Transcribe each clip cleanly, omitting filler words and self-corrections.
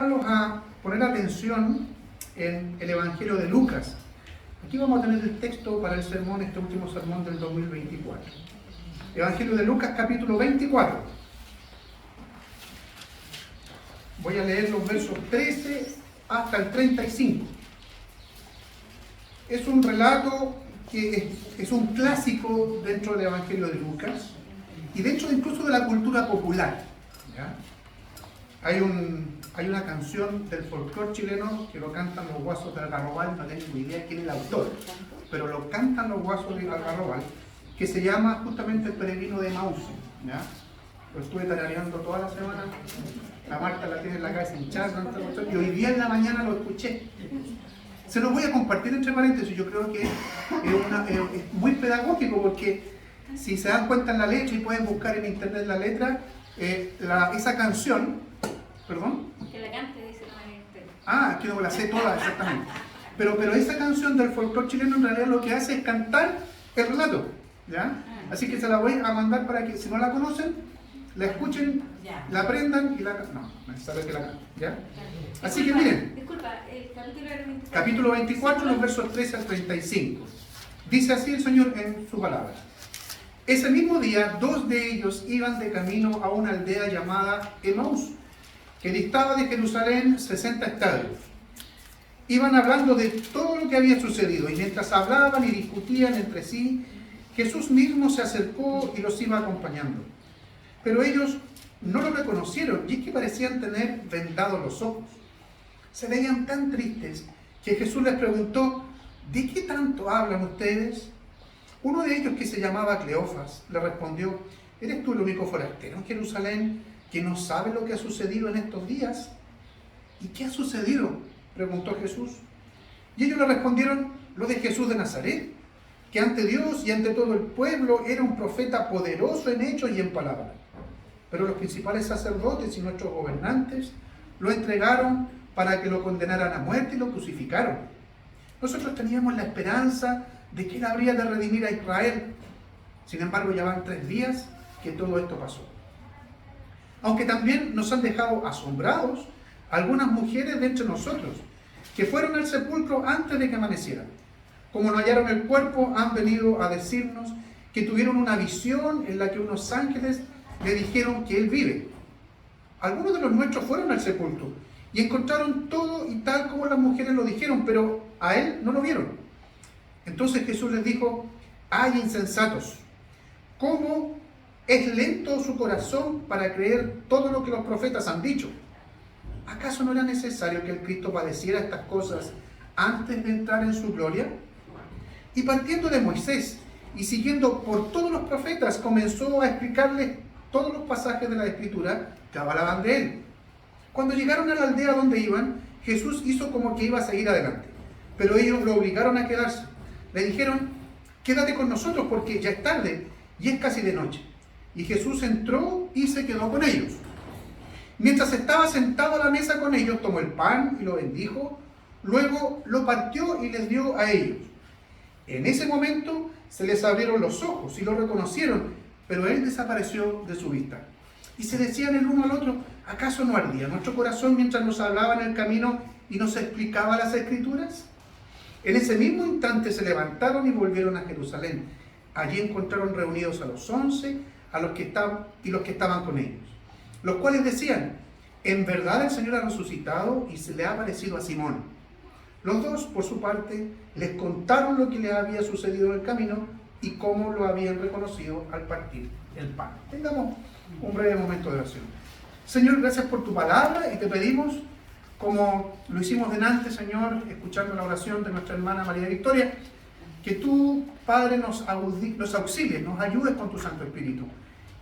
A poner atención en el Evangelio de Lucas. Aquí vamos a tener el texto para el sermón, este último sermón del 2024. Evangelio de Lucas, capítulo 24. Voy a leer los versos 13 hasta el 35. Es un relato que es un clásico dentro del Evangelio de Lucas y dentro incluso de la cultura popular. ¿Ya? Hay una canción del folclore chileno que lo cantan los guasos de Algarrobal, no tengo idea quién es el autor, pero lo cantan los guasos de Algarrobal, que se llama justamente El Peregrino de Emaús. ¿Ya? Lo estuve tarareando toda la semana, la Marta la tiene en la cabeza hinchada, y hoy día en la mañana lo escuché. Se los voy a compartir entre paréntesis, yo creo que es muy pedagógico porque si se dan cuenta en la letra y pueden buscar en internet la letra, esa canción, ¿perdón? Que la cante, dice la María Estela. Ah, que no la sé toda exactamente. Pero esa canción del folclore chileno en realidad lo que hace es cantar el relato, ¿ya? Así que se la voy a mandar para que si no la conocen, la escuchen, la aprendan y la canten. No, no es necesario que la canten, ¿ya? Así que miren. Disculpa, el capítulo era 24. Capítulo 24, los versos 13 al 35. Dice así el Señor en su palabra. Ese mismo día, dos de ellos iban de camino a una aldea llamada Emaús, que distaba de Jerusalén 60 estadios. Iban hablando de todo lo que había sucedido, y mientras hablaban y discutían entre sí, Jesús mismo se acercó y los iba acompañando. Pero ellos no lo reconocieron, y es que parecían tener vendados los ojos. Se veían tan tristes que Jesús les preguntó: ¿de qué tanto hablan ustedes? Uno de ellos, que se llamaba Cleofas, le respondió: ¿eres tú el único forastero en Jerusalén que no sabe lo que ha sucedido en estos días? ¿Y qué ha sucedido?, preguntó Jesús. Y ellos le respondieron: lo de Jesús de Nazaret, que ante Dios y ante todo el pueblo era un profeta poderoso en hechos y en palabras. Pero los principales sacerdotes y nuestros gobernantes lo entregaron para que lo condenaran a muerte y lo crucificaron. Nosotros teníamos la esperanza de que Él habría de redimir a Israel. Sin embargo, ya van 3 días que todo esto pasó. Aunque también nos han dejado asombrados algunas mujeres de entre nosotros, que fueron al sepulcro antes de que amaneciera. Como no hallaron el cuerpo, han venido a decirnos que tuvieron una visión en la que unos ángeles le dijeron que Él vive. Algunos de los nuestros fueron al sepulcro y encontraron todo y tal como las mujeres lo dijeron, pero a Él no lo vieron. Entonces Jesús les dijo: ¡ay, insensatos! ¿Cómo es lento su corazón para creer todo lo que los profetas han dicho? ¿Acaso no era necesario que el Cristo padeciera estas cosas antes de entrar en su gloria? Y partiendo de Moisés y siguiendo por todos los profetas, comenzó a explicarles todos los pasajes de la Escritura que hablaban de Él. Cuando llegaron a la aldea donde iban, Jesús hizo como que iba a seguir adelante, pero ellos lo obligaron a quedarse. Le dijeron: quédate con nosotros porque ya es tarde y es casi de noche. Y Jesús entró y se quedó con ellos. Mientras estaba sentado a la mesa con ellos, tomó el pan y lo bendijo, luego lo partió y les dio a ellos. En ese momento se les abrieron los ojos y lo reconocieron, pero Él desapareció de su vista. Y se decían el uno al otro: ¿acaso no ardía nuestro corazón mientras nos hablaba en el camino y nos explicaba las Escrituras? En ese mismo instante se levantaron y volvieron a Jerusalén. Allí encontraron reunidos a los 11 y los que estaban con ellos, los cuales decían: en verdad el Señor ha resucitado y se le ha aparecido a Simón. Los dos, por su parte, les contaron lo que les había sucedido en el camino y cómo lo habían reconocido al partir el pan. Tengamos un breve momento de oración. Señor, gracias por tu palabra y te pedimos, como lo hicimos delante, Señor, escuchando la oración de nuestra hermana María Victoria, que tú, Padre, nos auxilies, nos ayudes con tu Santo Espíritu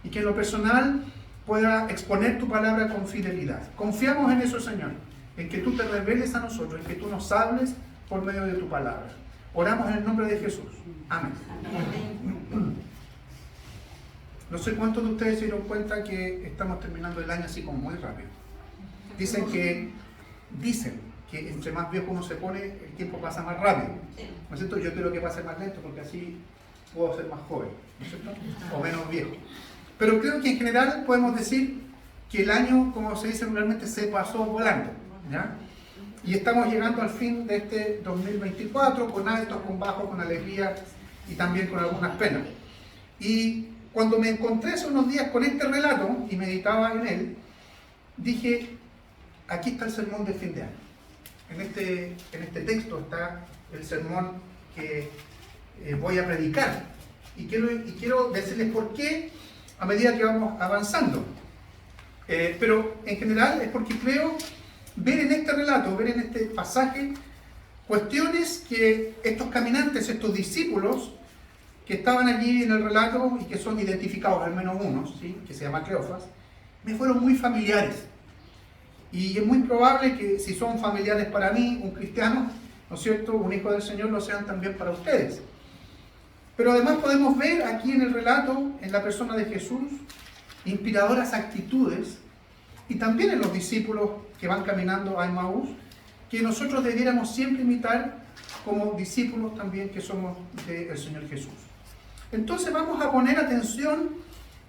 y que en lo personal pueda exponer tu palabra con fidelidad. Confiamos en eso, Señor, en que tú te reveles a nosotros, en que tú nos hables por medio de tu palabra. Oramos en el nombre de Jesús. Amén. No sé cuántos de ustedes se dieron cuenta que estamos terminando el año así como muy rápido. Dicen que entre más viejo uno se pone, el tiempo pasa más rápido. ¿No es cierto? Yo quiero que pase más lento porque así puedo ser más joven, ¿no es cierto? O menos viejo. Pero creo que en general podemos decir que el año, como se dice regularmente, se pasó volando. ¿ya? Y estamos llegando al fin de este 2024 con altos, con bajos, con alegría y también con algunas penas. Y cuando me encontré hace unos días con este relato y meditaba en él, dije, aquí está el sermón de fin de año. En este texto está el sermón que voy a predicar. Y quiero decirles por qué a medida que vamos avanzando. Pero en general es porque creo ver en este relato, ver en este pasaje, cuestiones que estos caminantes, estos discípulos que estaban allí en el relato y que son identificados, al menos unos, ¿sí?, que se llama Cleofas, me fueron muy familiares. Y es muy probable que si son familiares para mí, un cristiano, ¿no es cierto?, un hijo del Señor, lo sean también para ustedes. Pero además podemos ver aquí en el relato, en la persona de Jesús, inspiradoras actitudes, y también en los discípulos que van caminando a Emaús, que nosotros debiéramos siempre imitar como discípulos también que somos del Señor Jesús. Entonces vamos a poner atención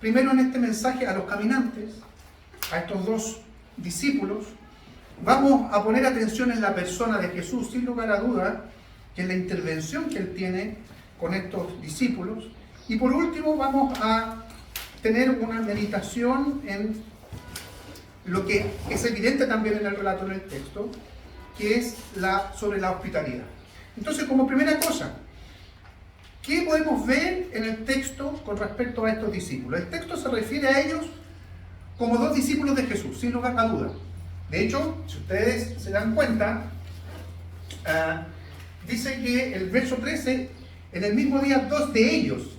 primero en este mensaje a los caminantes, a estos dos discípulos. Vamos a poner atención en la persona de Jesús, sin lugar a duda, que es la intervención que Él tiene con estos discípulos. Y por último vamos a tener una meditación en lo que es evidente también en el relato, en el texto, que es sobre la hospitalidad. Entonces, como primera cosa, ¿qué podemos ver en el texto con respecto a estos discípulos? El texto se refiere a ellos como dos discípulos de Jesús, sin lugar a duda. De hecho, si ustedes se dan cuenta, dice que el verso 13, en el mismo día, dos de ellos.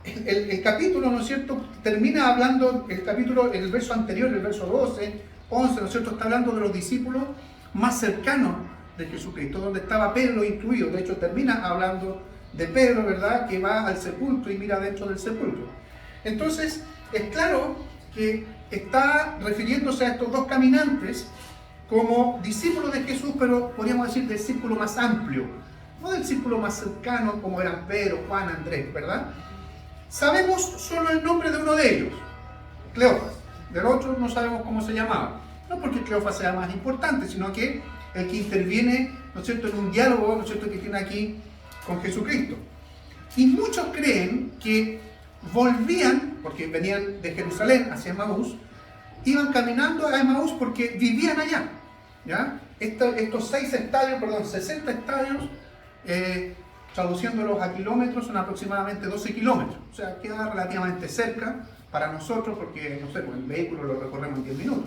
El capítulo, ¿no es cierto?, termina hablando, el verso anterior, el verso 12, 11, ¿no es cierto?, está hablando de los discípulos más cercanos de Jesucristo, donde estaba Pedro incluido. De hecho, termina hablando de Pedro, ¿verdad?, que va al sepulcro y mira dentro del sepulcro. Entonces, es claro que está refiriéndose a estos dos caminantes como discípulos de Jesús, pero podríamos decir del círculo más amplio, no del círculo más cercano como eran Pedro, Juan, Andrés, ¿verdad? Sabemos solo el nombre de uno de ellos, Cleofas. Del otro no sabemos cómo se llamaba. No porque Cleofas sea más importante, sino que el que interviene, ¿no es cierto?, en un diálogo, ¿no es cierto?, que tiene aquí con Jesucristo. Y muchos creen que volvían, porque venían de Jerusalén hacia Emaús, iban caminando a Emaús porque vivían allá, ¿ya? Estos 60 estadios, traduciéndolos a kilómetros, son aproximadamente 12 kilómetros. O sea, queda relativamente cerca para nosotros porque, no sé, con el vehículo lo recorremos en 10 minutos.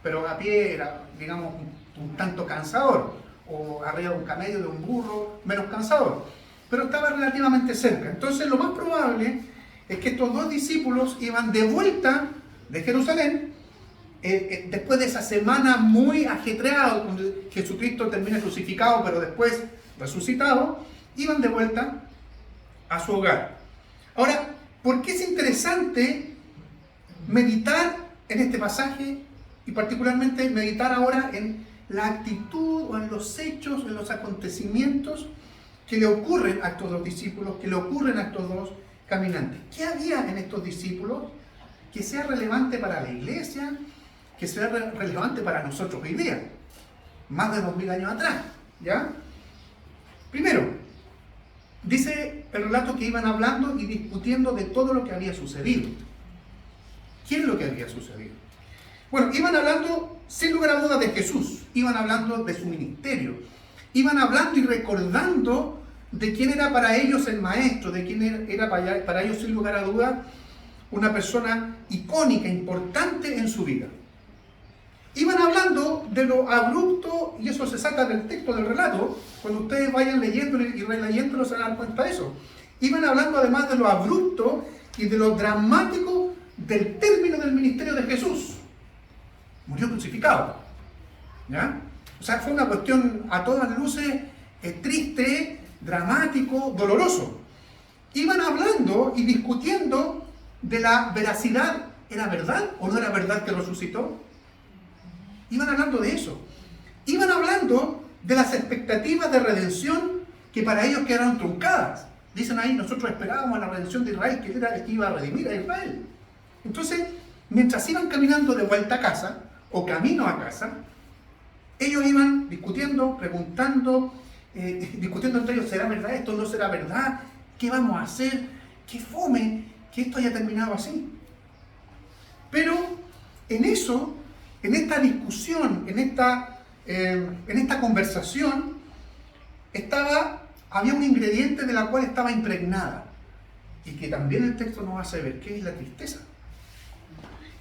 Pero a pie era, digamos, un tanto cansador. O arriba de un camello, de un burro, menos cansador. Pero estaba relativamente cerca. Entonces, lo más probable es que estos dos discípulos iban de vuelta de Jerusalén, después de esa semana muy ajetreada, donde Jesucristo termina crucificado, pero después resucitado, iban de vuelta a su hogar. Ahora, ¿por qué es interesante meditar en este pasaje y particularmente meditar ahora en la actitud o en los hechos, en los acontecimientos que le ocurren a estos dos discípulos, que le ocurren a estos dos caminantes? ¿Qué había en estos discípulos que sea relevante para la iglesia, que sea relevante para nosotros hoy día, más de 2000 años atrás? ¿Ya? Primero, dice el relato que iban hablando y discutiendo de todo lo que había sucedido. ¿Qué es lo que había sucedido? Bueno, iban hablando, sin lugar a dudas, de Jesús, iban hablando de su ministerio, iban hablando y recordando de quién era para ellos el maestro, de quién era para ellos, sin lugar a dudas, una persona icónica, importante en su vida. Iban hablando de lo abrupto, y eso se saca del texto del relato, cuando ustedes vayan leyéndolo y releyéndolo se van a dar cuenta de eso. Iban hablando además de lo abrupto y de lo dramático del término del ministerio de Jesús. Murió crucificado, ¿ya? O sea, fue una cuestión a todas luces triste, dramático, doloroso. Iban hablando y discutiendo de la veracidad. ¿Era verdad o no era verdad que resucitó? Iban hablando de eso. Iban hablando de las expectativas de redención que para ellos quedaron truncadas. Dicen ahí, nosotros esperábamos la redención de Israel, que era el que iba a redimir a Israel. Entonces, mientras iban caminando de vuelta a casa, o camino a casa, Ellos iban discutiendo, preguntando, discutiendo entre ellos, ¿será verdad esto? ¿No será verdad? ¿Qué vamos a hacer? ¡Qué fome que esto haya terminado así! Pero en eso, en esta discusión, en esta conversación, había un ingrediente de la cual estaba impregnada y que también el texto nos hace ver, que es la tristeza.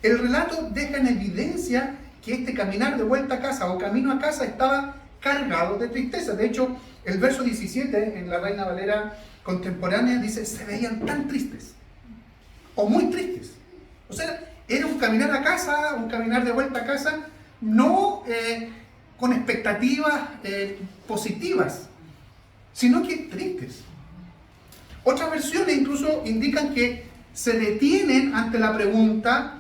El relato deja en evidencia que este caminar de vuelta a casa o camino a casa estaba cargado de tristeza. De hecho, el verso 17 en la Reina Valera contemporánea dice, se veían tan tristes o muy tristes. O sea, era un caminar a casa, un caminar de vuelta a casa, no con expectativas positivas, sino que tristes. Otras versiones incluso indican que se detienen ante la pregunta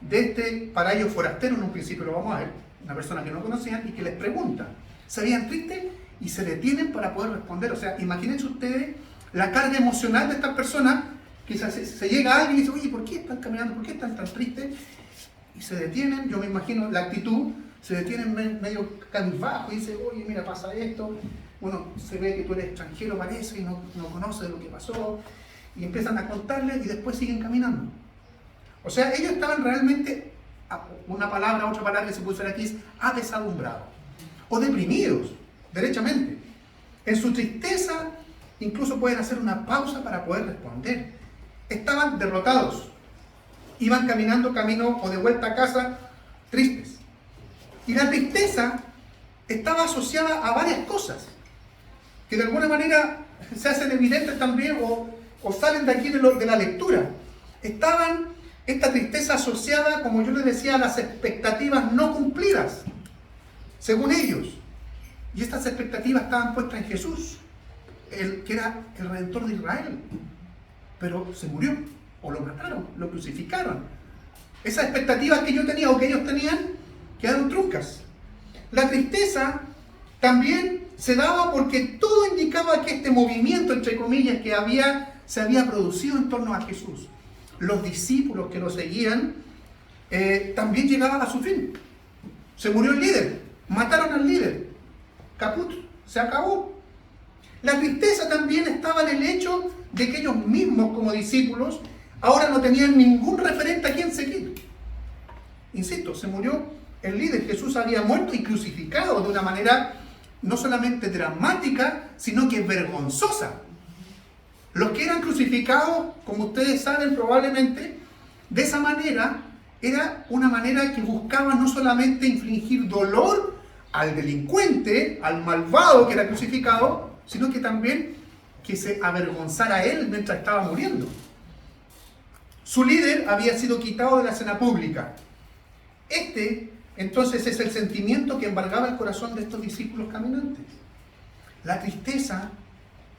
de este para ellos forastero, en un principio lo vamos a ver, una persona que no conocían y que les pregunta. Se veían tristes y se detienen para poder responder. O sea, imagínense ustedes la carga emocional de estas personas, que se llega a alguien y dice, oye, ¿por qué están caminando? ¿Por qué están tan tristes? Y se detienen, yo me imagino la actitud, se detienen medio cabizbajo y dicen, oye, mira, pasa esto. Bueno, se ve que tú eres extranjero, parece, y no conoces lo que pasó. Y empiezan a contarle y después siguen caminando. O sea, ellos estaban realmente, otra palabra que se puede usar aquí es apesadumbrados o deprimidos, derechamente. En su tristeza, incluso pueden hacer una pausa para poder responder. Estaban derrotados, iban caminando camino o de vuelta a casa tristes. Y la tristeza estaba asociada a varias cosas que de alguna manera se hacen evidentes también o salen de aquí de la lectura. Esta tristeza asociada, como yo les decía, a las expectativas no cumplidas, según ellos. Y estas expectativas estaban puestas en Jesús, que era el Redentor de Israel. Pero se murió, o lo mataron, lo crucificaron. Esas expectativas que yo tenía o que ellos tenían, quedaron truncas. La tristeza también se daba porque todo indicaba que este movimiento, entre comillas, que se había producido en torno a Jesús. Los discípulos que lo seguían también llegaban a su fin. Se murió el líder, mataron al líder. Caput, se acabó. La tristeza también estaba en el hecho de que ellos mismos como discípulos ahora no tenían ningún referente a quien seguir. Insisto, se murió el líder, Jesús había muerto y crucificado de una manera no solamente dramática, sino que vergonzosa. Los que eran crucificados, como ustedes saben probablemente, de esa manera, era una manera que buscaba no solamente infligir dolor al delincuente, al malvado que era crucificado, sino que también que se avergonzara a él mientras estaba muriendo. Su líder había sido quitado de la escena pública. Entonces, es el sentimiento que embargaba el corazón de estos discípulos caminantes. La tristeza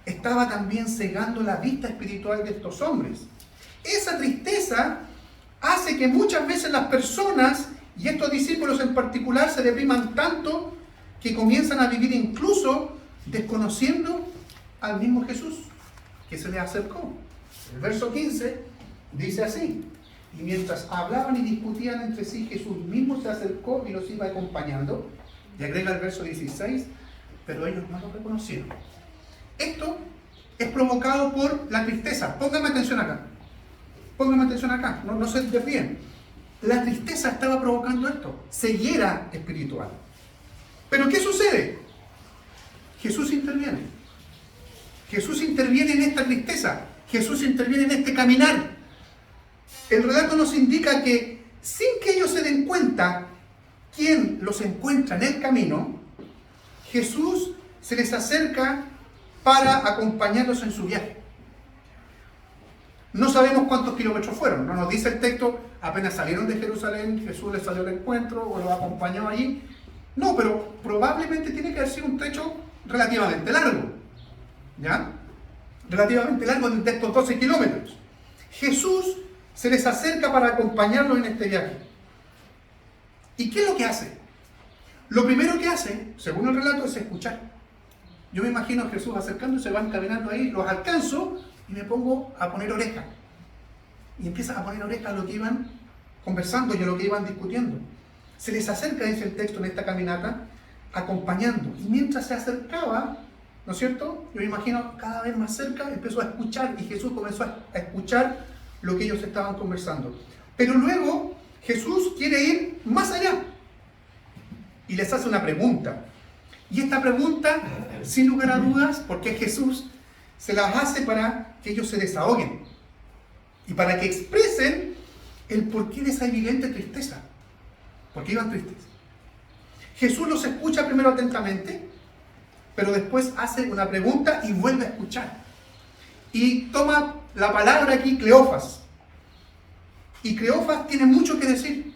estaba también cegando la vista espiritual de estos hombres. Esa tristeza hace que muchas veces las personas, y estos discípulos en particular, se depriman tanto que comienzan a vivir incluso desconociendo al mismo Jesús que se les acercó. El verso 15 dice así: y mientras hablaban y discutían entre sí, Jesús mismo se acercó y los iba acompañando. Y agrega el verso 16, pero ellos no lo reconocieron. Esto es provocado por la tristeza. Pónganme atención acá. No se desvíen. La tristeza estaba provocando esto, ceguera espiritual. Pero ¿qué sucede? Jesús interviene. Jesús interviene en esta tristeza. Jesús interviene en este caminar. El relato nos indica que sin que ellos se den cuenta quién los encuentra en el camino, Jesús se les acerca para acompañarlos en su viaje. No sabemos cuántos kilómetros fueron, no nos dice el texto, apenas salieron de Jerusalén, Jesús les salió al encuentro o los acompañó allí. No, pero probablemente tiene que haber sido un trecho relativamente largo. ¿Ya? Relativamente largo de estos 12 kilómetros. Jesús se les acerca para acompañarlos en este viaje. ¿Y qué es lo que hace? Lo primero que hace, según el relato, es escuchar. Yo me imagino a Jesús acercándose, van caminando ahí, los alcanzo y me pongo a poner oreja. Y empiezan a poner oreja a lo que iban conversando y a lo que iban discutiendo. Se les acerca, dice el texto en esta caminata, acompañando. Y mientras se acercaba, ¿no es cierto? Yo me imagino cada vez más cerca, empezó a escuchar y Jesús comenzó a escuchar lo que ellos estaban conversando. Pero luego Jesús quiere ir más allá y les hace una pregunta. Y esta pregunta, sin lugar a dudas, porque Jesús se las hace para que ellos se desahoguen y para que expresen el porqué de esa evidente tristeza, porque iban tristes. Jesús los escucha primero atentamente, pero después hace una pregunta y vuelve a escuchar. Y toma la palabra aquí Cleofas. Y Cleofas tiene mucho que decir.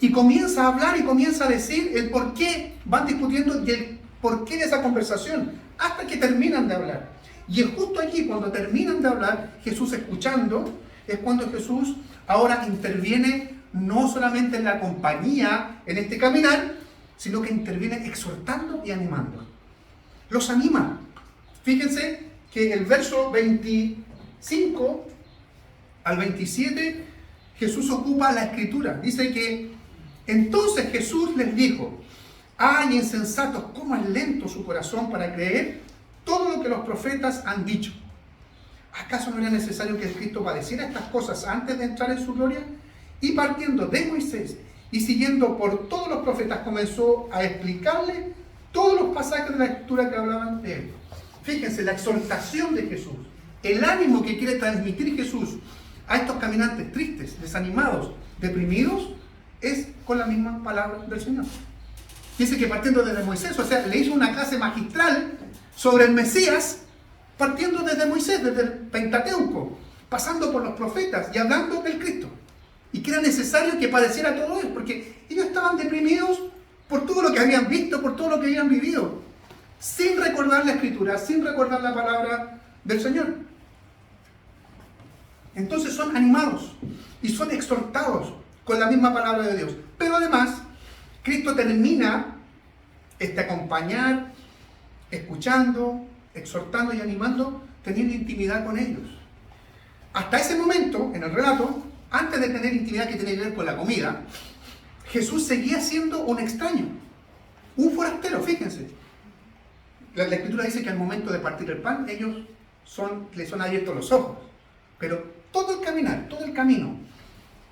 Y comienza a hablar y comienza a decir el por qué van discutiendo y el porqué de esa conversación, hasta que terminan de hablar. Y es justo allí, cuando terminan de hablar, Jesús escuchando, es cuando Jesús ahora interviene no solamente en la compañía, en este caminar, sino que interviene exhortando y animando. Los anima. Fíjense que el verso 25 al 27, Jesús ocupa la escritura. Dice que entonces Jesús les dijo: ¡ay, insensatos! ¿Cómo es lento su corazón para creer todo lo que los profetas han dicho? ¿Acaso no era necesario que el Cristo padeciera estas cosas antes de entrar en su gloria? Y partiendo de Moisés y siguiendo por todos los profetas, comenzó a explicarle todos los pasajes de la escritura que hablaban de él. Fíjense, la exhortación de Jesús, el ánimo que quiere transmitir Jesús a estos caminantes tristes, desanimados, deprimidos, es con la misma palabra del Señor. Dice que partiendo desde Moisés, o sea, le hizo una clase magistral sobre el Mesías, partiendo desde Moisés, desde el Pentateuco, pasando por los profetas y hablando del Cristo. Y que era necesario que padeciera todo eso, porque ellos estaban deprimidos por todo lo que habían visto, por todo lo que habían vivido, sin recordar la Escritura, sin recordar la palabra del Señor. Entonces son animados y son exhortados con la misma palabra de Dios. Pero además, Cristo termina este acompañar, escuchando, exhortando y animando, teniendo intimidad con ellos. Hasta ese momento, en el relato, antes de tener intimidad que tiene que ver con la comida, Jesús seguía siendo un extraño, un forastero, fíjense. La Escritura dice que al momento de partir el pan, ellos les son abiertos los ojos. Pero todo el caminar, todo el camino,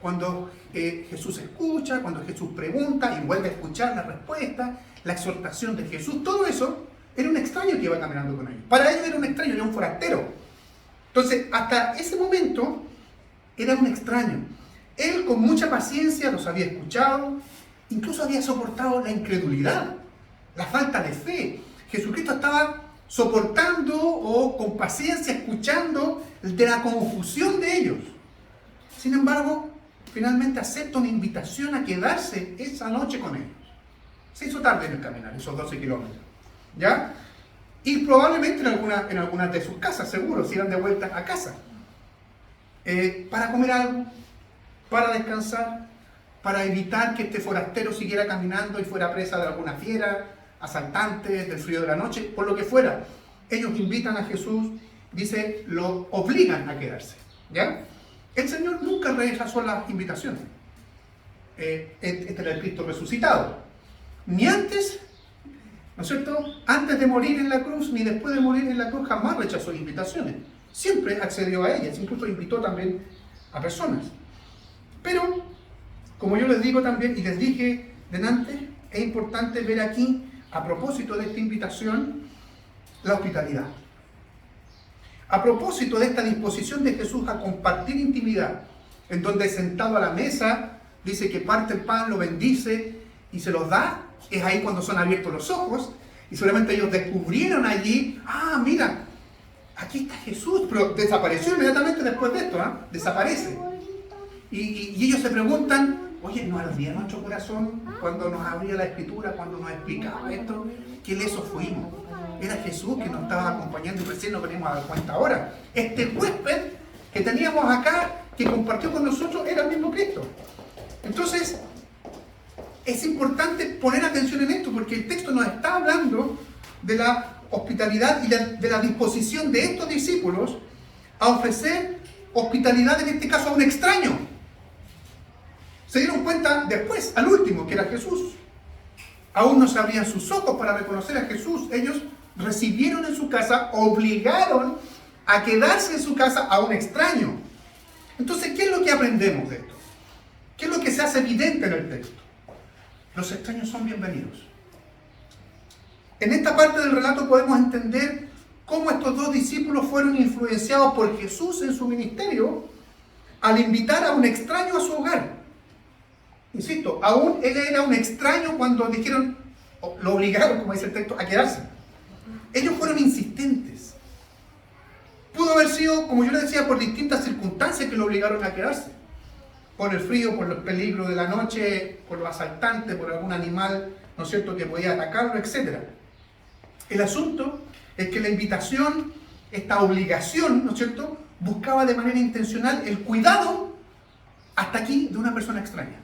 cuando Jesús escucha, cuando Jesús pregunta y vuelve a escuchar la respuesta, la exhortación de Jesús, todo eso era un extraño que iba caminando con ellos. Para ellos era un extraño, era un forastero. Entonces, hasta ese momento, era un extraño. Él con mucha paciencia los había escuchado, incluso había soportado la incredulidad, la falta de fe. Jesucristo estaba soportando o con paciencia escuchando de la confusión de ellos. Sin embargo, finalmente acepta una invitación a quedarse esa noche con ellos. Se hizo tarde en el caminar, esos 12 kilómetros. ¿Ya? Y probablemente en algunas de sus casas, seguro, si iban de vuelta a casa. Para comer algo, para descansar, para evitar que este forastero siguiera caminando y fuera presa de alguna fiera, asaltantes, del frío de la noche, por lo que fuera. Ellos invitan a Jesús, dice, lo obligan a quedarse. ¿Ya? El Señor nunca rechazó las invitaciones. Este era el Cristo resucitado. Ni antes, ¿no es cierto?, antes de morir en la cruz, ni después de morir en la cruz, jamás rechazó invitaciones. Siempre accedió a ellas, incluso invitó también a personas. Pero, como yo les digo también, y les dije delante, es importante ver aquí, a propósito de esta invitación, la hospitalidad. A propósito de esta disposición de Jesús a compartir intimidad, en donde sentado a la mesa, dice que parte el pan, lo bendice y se los da, es ahí cuando son abiertos los ojos, y seguramente ellos descubrieron allí, mira, aquí está Jesús, pero desapareció inmediatamente después de esto, desaparece. Y ellos se preguntan, oye, ¿no ardía nuestro corazón cuando nos abría la Escritura, cuando nos explicaba esto? ¿Qué lesos fuimos? Era Jesús que nos estaba acompañando y recién nos venimos a dar cuenta ahora. Este huésped que teníamos acá, que compartió con nosotros, era el mismo Cristo. Entonces, es importante poner atención en esto, porque el texto nos está hablando de la hospitalidad y de la disposición de estos discípulos a ofrecer hospitalidad, en este caso a un extraño. Se dieron cuenta después, al último, que era Jesús. Aún no se abrían sus ojos para reconocer a Jesús. Ellos recibieron en su casa, obligaron a quedarse en su casa a un extraño. Entonces, ¿qué es lo que aprendemos de esto? ¿Qué es lo que se hace evidente en el texto? Los extraños son bienvenidos. En esta parte del relato podemos entender cómo estos dos discípulos fueron influenciados por Jesús en su ministerio al invitar a un extraño a su hogar. Insisto, aún él era un extraño cuando dijeron, lo obligaron, como dice el texto, a quedarse. Ellos fueron insistentes. Pudo haber sido, como yo les decía, por distintas circunstancias que lo obligaron a quedarse. Por el frío, por los peligros de la noche, por los asaltantes, por algún animal, ¿no es cierto?, que podía atacarlo, etc. El asunto es que la invitación, esta obligación, ¿no es cierto?, buscaba de manera intencional el cuidado, hasta aquí, de una persona extraña.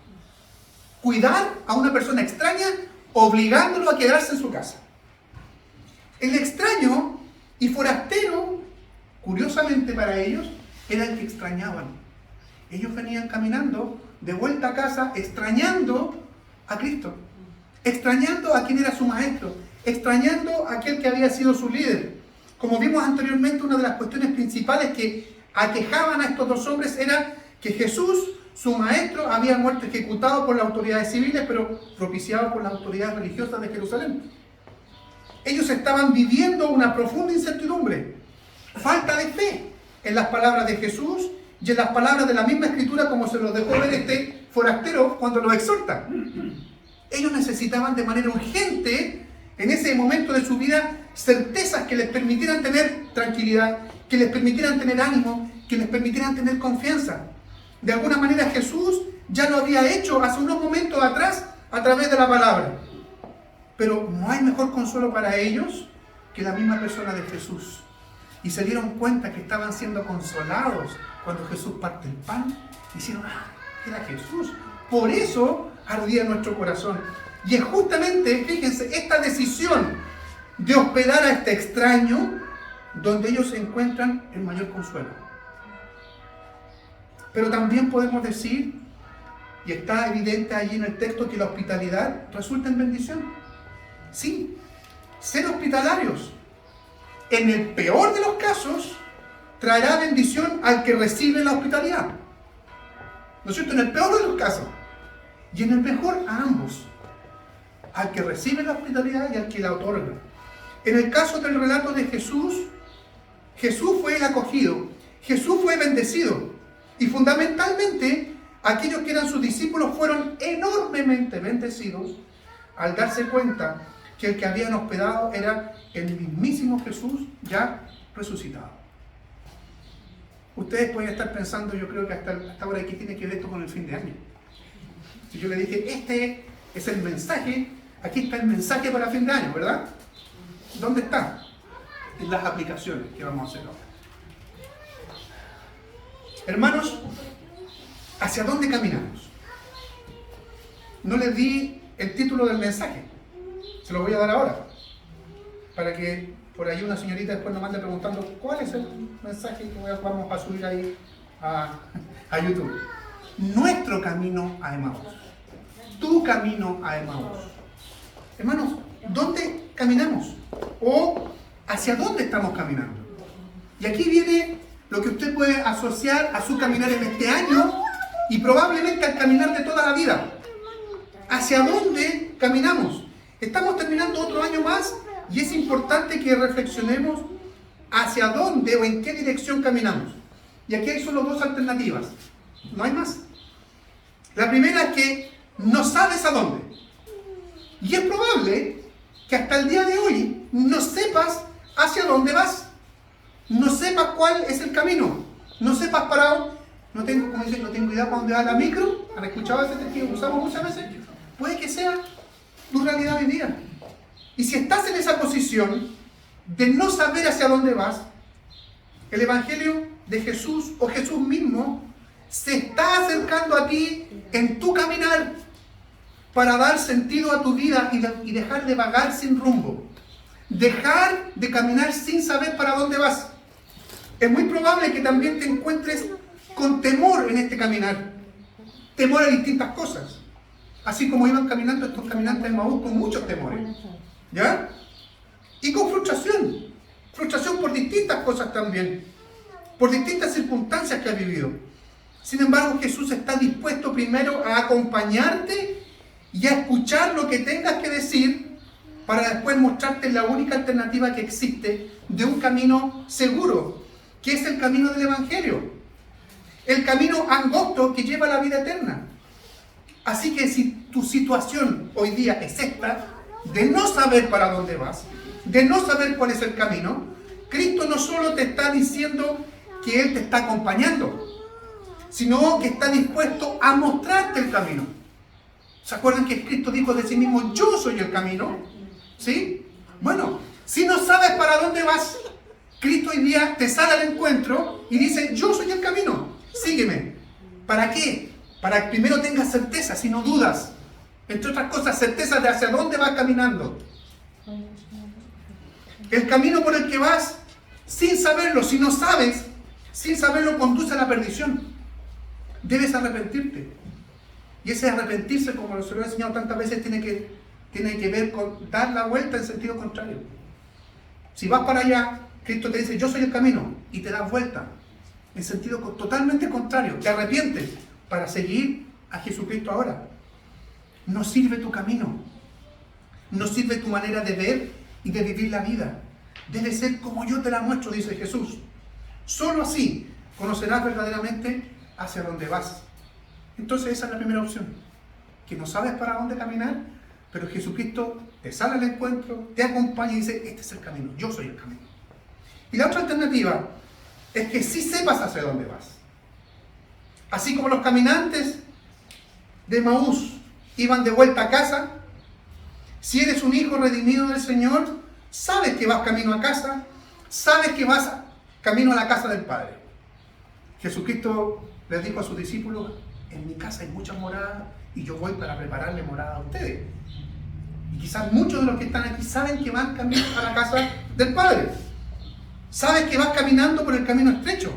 Cuidar a una persona extraña obligándolo a quedarse en su casa. El extraño y forastero, curiosamente para ellos, era el que extrañaban. Ellos venían caminando de vuelta a casa extrañando a Cristo, extrañando a quien era su maestro, extrañando a aquel que había sido su líder. Como vimos anteriormente, una de las cuestiones principales que aquejaban a estos dos hombres era que Jesús, su maestro, había muerto ejecutado por las autoridades civiles, pero propiciado por las autoridades religiosas de Jerusalén. Ellos estaban viviendo una profunda incertidumbre, falta de fe en las palabras de Jesús y en las palabras de la misma Escritura, como se los dejó ver este forastero cuando los exhorta. Ellos necesitaban de manera urgente, en ese momento de su vida, certezas que les permitieran tener tranquilidad, que les permitieran tener ánimo, que les permitieran tener confianza. De alguna manera Jesús ya lo había hecho hace unos momentos atrás a través de la palabra. Pero no hay mejor consuelo para ellos que la misma persona de Jesús. Y se dieron cuenta que estaban siendo consolados cuando Jesús parte el pan. Dicieron, era Jesús. Por eso ardía nuestro corazón. Y es justamente, fíjense, esta decisión de hospedar a este extraño donde ellos encuentran el mayor consuelo. Pero también podemos decir, y está evidente allí en el texto, que la hospitalidad resulta en bendición. Sí, ser hospitalarios, en el peor de los casos, traerá bendición al que recibe la hospitalidad. ¿No es cierto? En el peor de los casos. Y en el mejor, a ambos. Al que recibe la hospitalidad y al que la otorga. En el caso del relato de Jesús, Jesús fue el acogido, Jesús fue bendecido. Y fundamentalmente, aquellos que eran sus discípulos fueron enormemente bendecidos al darse cuenta que el que habían hospedado era el mismísimo Jesús ya resucitado. Ustedes pueden estar pensando, yo creo que hasta ahora, ¿qué tiene que ver esto con el fin de año? Si yo le dije, este es el mensaje, aquí está el mensaje para fin de año, ¿verdad? ¿Dónde está? En las aplicaciones que vamos a hacer ahora. Hermanos, ¿hacia dónde caminamos? No les di el título del mensaje. Se lo voy a dar ahora. Para que por ahí una señorita después nos mande preguntando cuál es el mensaje que vamos a subir ahí a YouTube. Nuestro camino a Emaús. Tu camino a Emaús. Hermanos, ¿dónde caminamos? ¿O hacia dónde estamos caminando? Y aquí viene lo que usted puede asociar a su caminar en este año y probablemente al caminar de toda la vida. ¿Hacia dónde caminamos? Estamos terminando otro año más y es importante que reflexionemos hacia dónde o en qué dirección caminamos. Y aquí hay solo dos alternativas. No hay más. La primera es que no sabes a dónde. Y es probable que hasta el día de hoy no sepas hacia dónde vas. No sepas cuál es el camino. No sepas para... No tengo, como dicen, no tengo idea para dónde va la micro. ¿Han escuchado ese que usamos muchas veces? Puede que sea tu realidad hoy día. Y si estás en esa posición de no saber hacia dónde vas, el Evangelio de Jesús o Jesús mismo se está acercando a ti en tu caminar para dar sentido a tu vida y dejar de vagar sin rumbo. Dejar de caminar sin saber para dónde vas. Es muy probable que también te encuentres con temor en este caminar. Temor a distintas cosas. Así como iban caminando estos caminantes de Emaús con muchos temores. ¿Ya? Y con frustración. Frustración por distintas cosas también. Por distintas circunstancias que has vivido. Sin embargo, Jesús está dispuesto primero a acompañarte y a escuchar lo que tengas que decir para después mostrarte la única alternativa que existe de un camino seguro, que es el camino del Evangelio. El camino angosto que lleva a la vida eterna. Así que si tu situación hoy día es esta, de no saber para dónde vas, de no saber cuál es el camino, Cristo no solo te está diciendo que Él te está acompañando, sino que está dispuesto a mostrarte el camino. ¿Se acuerdan que Cristo dijo de sí mismo, yo soy el camino? ¿Sí? Bueno, si no sabes para dónde vas, Cristo hoy día te sale al encuentro y dice, yo soy el camino, sígueme. ¿Para qué? Para que primero tengas certeza, si no dudas. Entre otras cosas, certeza de hacia dónde vas caminando. El camino por el que vas, sin saberlo, si no sabes, sin saberlo, conduce a la perdición. Debes arrepentirte. Y ese arrepentirse, como se lo he enseñado tantas veces, tiene que ver con dar la vuelta en sentido contrario. Si vas para allá, Cristo te dice, yo soy el camino, y te das vuelta en sentido totalmente contrario. Te arrepientes para seguir a Jesucristo ahora. No sirve tu camino. No sirve tu manera de ver y de vivir la vida. Debe ser como yo te la muestro, dice Jesús. Solo así conocerás verdaderamente hacia dónde vas. Entonces esa es la primera opción. Que no sabes para dónde caminar, pero Jesucristo te sale al encuentro, te acompaña y dice, este es el camino, yo soy el camino. Y la otra alternativa es que sí sepas hacia dónde vas. Así como los caminantes de Emaús iban de vuelta a casa, si eres un hijo redimido del Señor, sabes que vas camino a casa, sabes que vas camino a la casa del Padre. Jesucristo les dijo a sus discípulos, en mi casa hay muchas moradas y yo voy para prepararle morada a ustedes. Y quizás muchos de los que están aquí saben que van camino a la casa del Padre. Sabes que vas caminando por el camino estrecho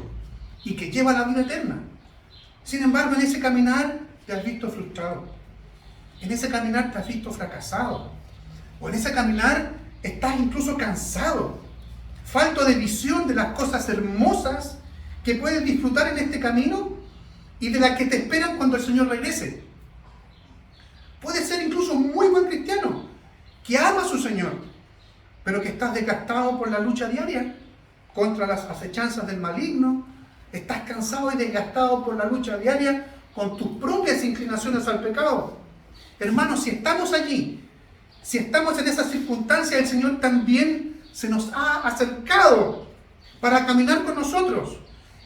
y que lleva a la vida eterna. Sin embargo, en ese caminar te has visto frustrado. En ese caminar te has visto fracasado. O en ese caminar estás incluso cansado. Falto de visión de las cosas hermosas que puedes disfrutar en este camino y de las que te esperan cuando el Señor regrese. Puedes ser incluso un muy buen cristiano, que ama a su Señor, pero que estás desgastado por la lucha diaria contra las acechanzas del maligno. Estás cansado y desgastado por la lucha diaria con tus propias inclinaciones al pecado. Hermanos, si estamos allí, si estamos en esas circunstancias, el Señor también se nos ha acercado para caminar con nosotros.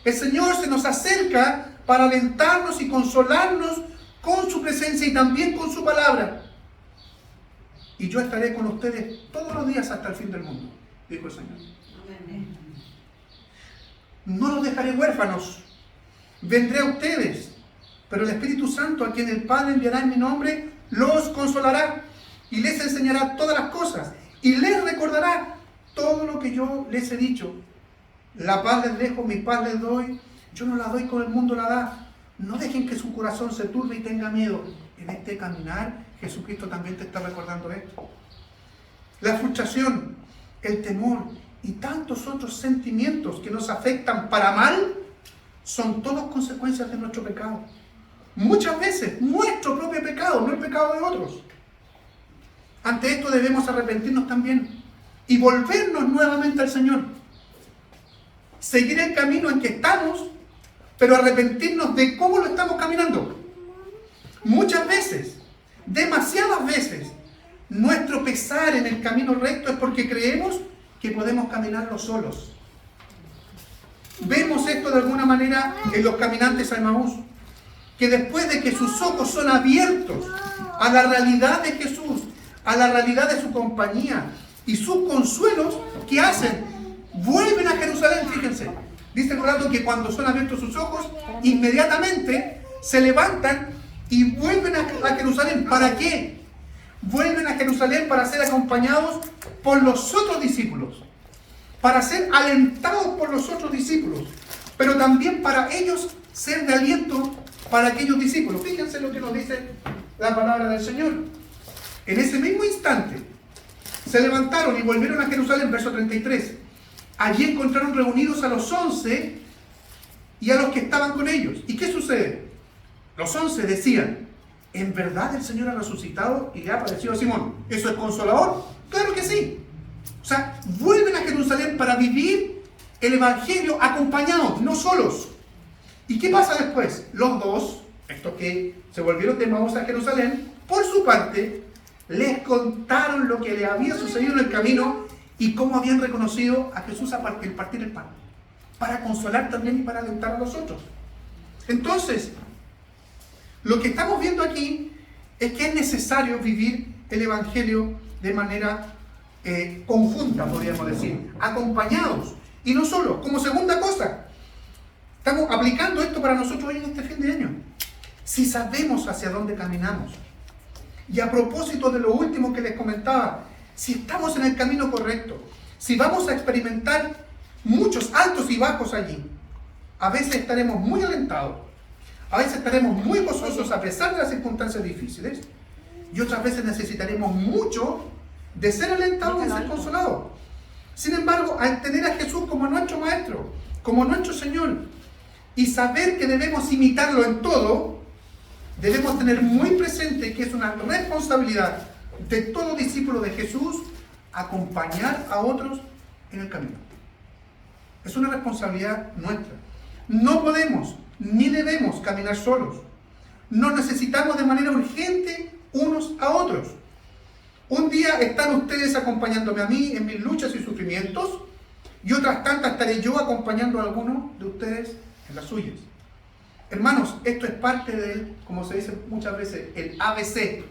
El Señor se nos acerca para alentarnos y consolarnos con su presencia y también con su palabra. Y yo estaré con ustedes todos los días hasta el fin del mundo, dijo el Señor. Amén. No los dejaré huérfanos, vendré a ustedes, pero el Espíritu Santo, a quien el Padre enviará en mi nombre, los consolará y les enseñará todas las cosas y les recordará todo lo que yo les he dicho. La paz les dejo, mi paz les doy, yo no la doy como el mundo la da. No dejen que su corazón se turbe y tenga miedo. En este caminar, Jesucristo también te está recordando esto. La frustración, el temor y tantos otros sentimientos que nos afectan para mal son todas consecuencias de nuestro pecado. Muchas veces nuestro propio pecado, no el pecado de otros. Ante esto debemos arrepentirnos también y volvernos nuevamente al Señor. Seguir el camino en que estamos, pero arrepentirnos de cómo lo estamos caminando. Muchas veces, demasiadas veces, nuestro pesar en el camino recto es porque creemos que podemos caminarlo solos. Vemos esto de alguna manera en los caminantes a Emaús, que después de que sus ojos son abiertos a la realidad de Jesús, a la realidad de su compañía y sus consuelos, ¿qué hacen? Vuelven a Jerusalén, fíjense. Dice el relato que cuando son abiertos sus ojos, inmediatamente se levantan y vuelven a Jerusalén. ¿Para qué? Vuelven a Jerusalén para ser acompañados por los otros discípulos, para ser alentados por los otros discípulos, pero también para ellos ser de aliento para aquellos discípulos. Fíjense lo que nos dice la palabra del Señor. En ese mismo instante, se levantaron y volvieron a Jerusalén, verso 33. Allí encontraron reunidos a los 11 y a los que estaban con ellos. ¿Y qué sucede? Los 11 decían, ¿en verdad el Señor ha resucitado y le ha aparecido a Simón? ¿Eso es consolador? Claro que sí. O sea, vuelven a Jerusalén para vivir el Evangelio acompañados, no solos. ¿Y qué pasa después? Los dos, estos que se volvieron de Emaús a Jerusalén, por su parte, les contaron lo que le había sucedido en el camino y cómo habían reconocido a Jesús al partir el pan, para consolar también y para alentar a los otros. Entonces, lo que estamos viendo aquí es que es necesario vivir el Evangelio de manera conjunta, podríamos decir, acompañados. Y no solo, como segunda cosa, estamos aplicando esto para nosotros hoy en este fin de año. Si sabemos hacia dónde caminamos, y a propósito de lo último que les comentaba, si estamos en el camino correcto, si vamos a experimentar muchos altos y bajos allí, a veces estaremos muy alentados, a veces estaremos muy gozosos a pesar de las circunstancias difíciles, y otras veces necesitaremos mucho de ser alentados y de ser consolados. Sin embargo, al tener a Jesús como nuestro Maestro, como nuestro Señor, y saber que debemos imitarlo en todo, debemos tener muy presente que es una responsabilidad de todo discípulo de Jesús acompañar a otros en el camino. Es una responsabilidad nuestra. No podemos ni debemos caminar solos. Nos necesitamos de manera urgente unos a otros. Un día están ustedes acompañándome a mí en mis luchas y sufrimientos, y otras tantas estaré yo acompañando a algunos de ustedes en las suyas. Hermanos, esto es parte del, como se dice muchas veces, el ABC,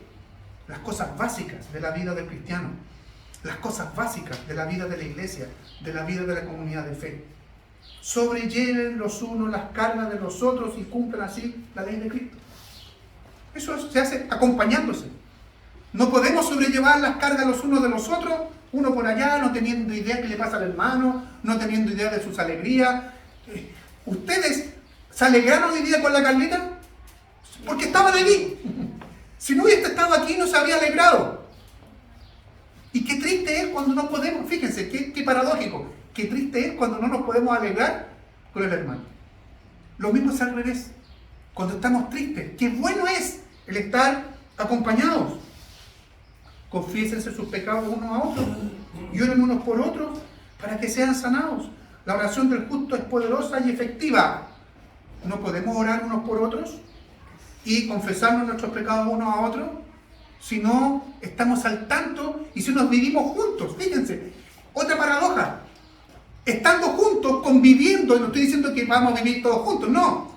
las cosas básicas de la vida del cristiano, las cosas básicas de la vida de la iglesia, de la vida de la comunidad de fe. Sobrelleven los unos las cargas de los otros y cumplan así la ley de Cristo. Eso se hace acompañándose. No podemos sobrellevar las cargas los unos de los otros, uno por allá, no teniendo idea qué le pasa al hermano, no teniendo idea de sus alegrías. ¿Ustedes se alegraron hoy día con la Carlita? Porque estaban allí. Si no hubiese estado aquí, no se habría alegrado. Y qué triste es cuando no podemos, fíjense, qué paradójico, qué triste es cuando no nos podemos alegrar con el hermano. Lo mismo es al revés. Cuando estamos tristes, qué bueno es el estar acompañados. Confiésense sus pecados unos a otros y oren unos por otros para que sean sanados. La oración del justo es poderosa y efectiva. No podemos orar unos por otros y confesarnos nuestros pecados unos a otros si no estamos al tanto y si nos vivimos juntos. Fíjense, otra paradoja. Estando juntos, conviviendo, y no estoy diciendo que vamos a vivir todos juntos, no.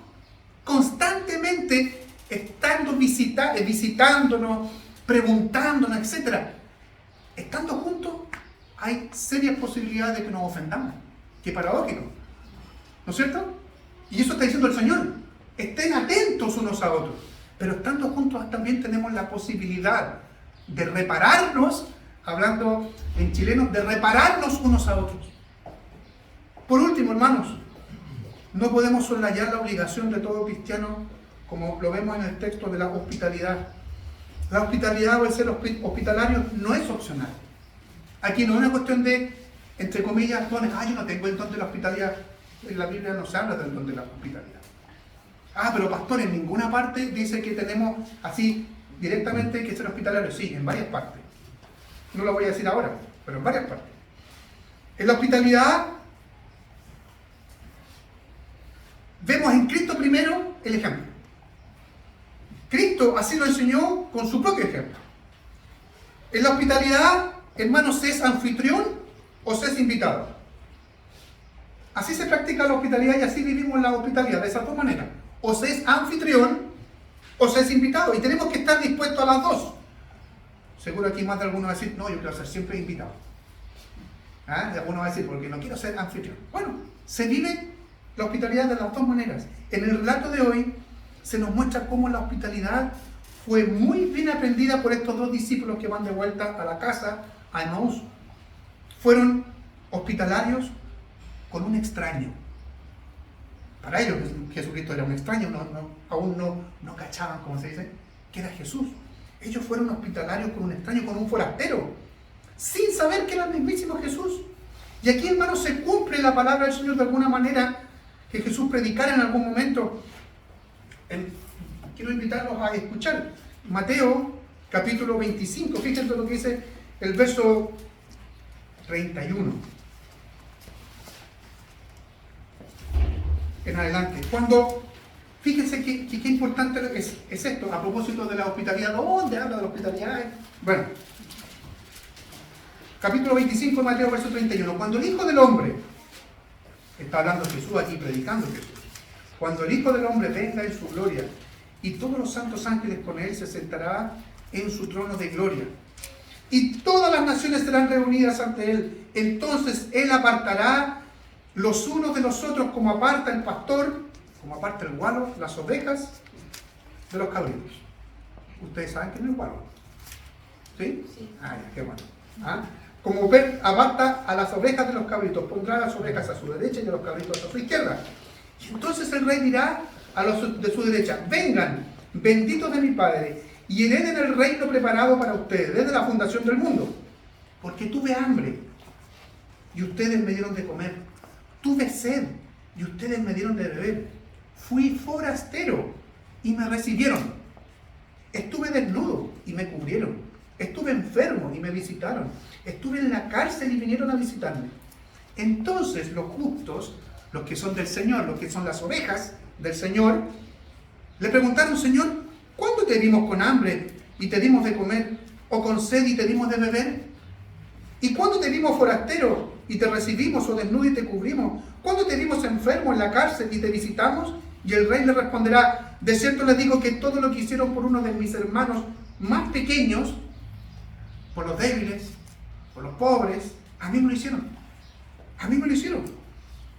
Constantemente estando visitándonos, preguntándonos, etc. Estando juntos, hay serias posibilidades de que nos ofendamos. Qué paradójico, ¿no es cierto? Y eso está diciendo el Señor. Estén atentos unos a otros. Pero estando juntos también tenemos la posibilidad de repararnos, hablando en chileno, de repararnos unos a otros. Por último, hermanos, no podemos soslayar la obligación de todo cristiano, como lo vemos en el texto de la hospitalidad. La hospitalidad o el ser hospitalario no es opcional. Aquí no es una cuestión de, entre comillas, dones. Yo no tengo el don de la hospitalidad. En la Biblia no se habla del don de la hospitalidad. Pero pastor, en ninguna parte dice que tenemos así directamente que ser hospitalarios. Sí, en varias partes. No lo voy a decir ahora, pero en varias partes. En la hospitalidad vemos en Cristo primero el ejemplo. Cristo así lo enseñó con su propio ejemplo. En la hospitalidad, hermanos, ¿se es anfitrión o se es invitado? Así se practica la hospitalidad y así vivimos la hospitalidad, de esas dos maneras. O se es anfitrión o se es invitado. Y tenemos que estar dispuestos a las dos. Seguro aquí más de alguno va a decir, no, yo quiero ser siempre invitado. Y alguno va a decir, porque no quiero ser anfitrión. Bueno, se vive la hospitalidad de las dos maneras. En el relato de hoy se nos muestra cómo la hospitalidad fue muy bien aprendida por estos dos discípulos que van de vuelta a la casa, a Emaús. Fueron hospitalarios con un extraño. Para ellos Jesucristo era un extraño, aún no cachaban, como se dice, que era Jesús. Ellos fueron hospitalarios con un extraño, con un forastero, sin saber que era el mismísimo Jesús. Y aquí, hermanos, se cumple la palabra del Señor de alguna manera que Jesús predicara en algún momento. Quiero invitarlos a escuchar Mateo capítulo 25. Fíjense lo que dice el verso 31 en adelante. Fíjense qué importante es esto, a propósito de la hospitalidad. ¿Dónde habla de la hospitalidad? Bueno, capítulo 25 de Mateo, verso 31. Cuando el Hijo del Hombre, está hablando Jesús aquí, predicando Jesús, cuando el Hijo del Hombre venga en su gloria y todos los santos ángeles con él, se sentará en su trono de gloria. Y todas las naciones serán reunidas ante él. Entonces él apartará los unos de los otros, como aparta el pastor, como aparta el gualo, las ovejas de los cabritos. Ustedes saben que no es gualo. ¿Sí? Sí. Ay, qué bueno. ¿Ah? Como aparta a las ovejas de los cabritos, pondrá las ovejas a su derecha y a los cabritos a su izquierda. Y entonces el rey dirá a los de su derecha: vengan, benditos de mi Padre, y hereden el reino preparado para ustedes desde la fundación del mundo. Porque tuve hambre y ustedes me dieron de comer. Tuve sed y ustedes me dieron de beber. Fui forastero y me recibieron. Estuve desnudo y me cubrieron. Estuve enfermo y me visitaron. Estuve en la cárcel y vinieron a visitarme. Entonces los justos, los que son del Señor, los que son las ovejas del Señor, le preguntaron: Señor, ¿cuándo te vimos con hambre y te dimos de comer? ¿O con sed y te dimos de beber? ¿Y cuándo te vimos forastero y te recibimos, o desnudo y te cubrimos? ¿Cuándo te vimos enfermo en la cárcel y te visitamos? Y el rey le responderá: de cierto les digo que todo lo que hicieron por uno de mis hermanos más pequeños, por los débiles, por los pobres, a mí me lo hicieron. A mí me lo hicieron.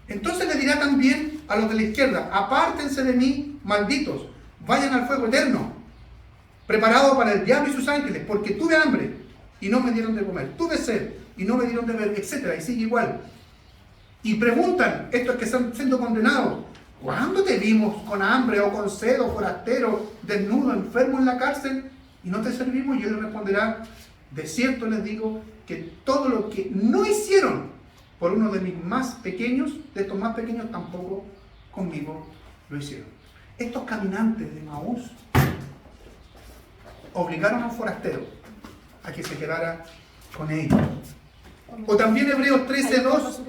Entonces le dirá también a los de la izquierda: apártense de mí, malditos, vayan al fuego eterno, preparado para el diablo y sus ángeles, porque tuve hambre y no me dieron de comer, tuve sed y no me dieron de beber, etc. Y sigue igual. Y preguntan estos que están siendo condenados: ¿cuándo te vimos con hambre o con sed o forastero, desnudo, enfermo en la cárcel y no te servimos? Y él responderá: de cierto les digo que todo lo que no hicieron por uno de mis más pequeños, de estos más pequeños, tampoco conmigo lo hicieron. Estos caminantes de Emaús obligaron a un forastero a que se quedara con ellos. O también Hebreos 13:2: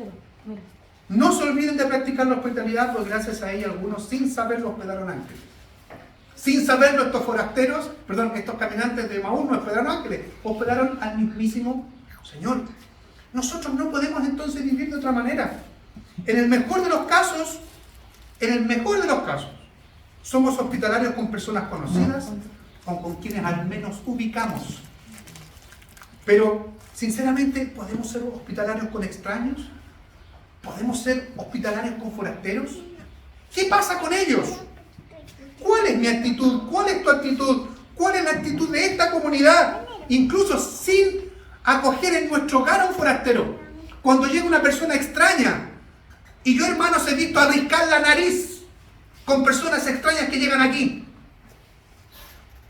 no se olviden de practicar la hospitalidad, pues gracias a ella algunos sin saberlo hospedaron ángeles. Sin saberlo, estos caminantes de Emaús no hospedaron ángeles, hospedaron al mismísimo Señor. Nosotros no podemos entonces vivir de otra manera. En el mejor de los casos, somos hospitalarios con personas conocidas o con quienes al menos ubicamos. Pero, sinceramente, ¿podemos ser hospitalarios con extraños? ¿Podemos ser hospitalarios con forasteros? ¿Qué pasa con ellos? ¿Cuál es mi actitud? ¿Cuál es tu actitud? ¿Cuál es la actitud de esta comunidad? Incluso sin acoger en nuestro hogar a un forastero. Cuando llega una persona extraña, y yo, hermanos, he visto arriscar la nariz con personas extrañas que llegan aquí,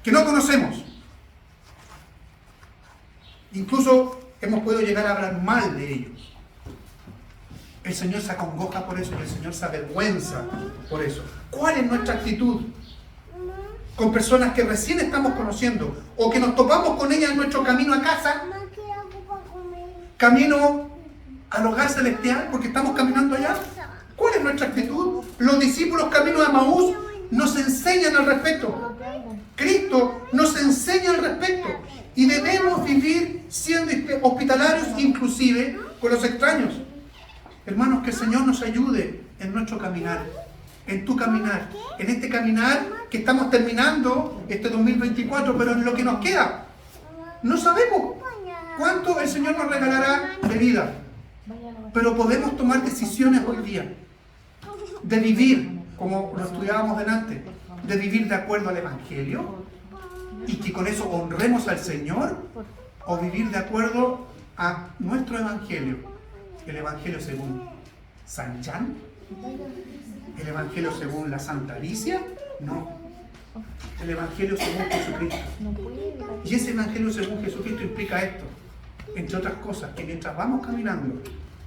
que no conocemos. Incluso hemos podido llegar a hablar mal de ellos. El Señor se acongoja por eso y el Señor se avergüenza por eso. ¿Cuál es nuestra actitud con personas que recién estamos conociendo o que nos topamos con ellas en nuestro camino a casa, camino al hogar celestial, porque estamos caminando allá? ¿Cuál es nuestra actitud? Los discípulos camino a Emaús nos enseñan al respecto. Cristo nos enseña al respecto y debemos vivir siendo hospitalarios inclusive con los extraños. Hermanos, que el Señor nos ayude en nuestro caminar, en tu caminar, en este caminar que estamos terminando este 2024, pero en lo que nos queda. No sabemos cuánto el Señor nos regalará de vida, pero podemos tomar decisiones hoy día de vivir, como lo estudiábamos delante, de vivir de acuerdo al Evangelio y que con eso honremos al Señor, o vivir de acuerdo a nuestro Evangelio, el Evangelio según San Jan, el Evangelio según la Santa Alicia. No, El Evangelio según Jesucristo. Y ese Evangelio según Jesucristo implica esto, entre otras cosas, que mientras vamos caminando,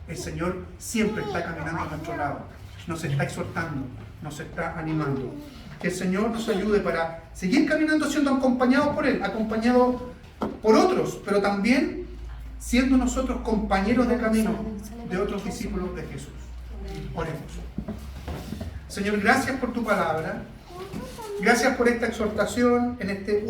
el Señor siempre está caminando a nuestro lado, nos está exhortando, nos está animando. Que el Señor nos ayude para seguir caminando siendo acompañados por Él, acompañados por otros, pero también siendo nosotros compañeros de camino de otros discípulos de Jesús. Oremos. Señor, gracias por tu palabra, gracias por esta exhortación en este último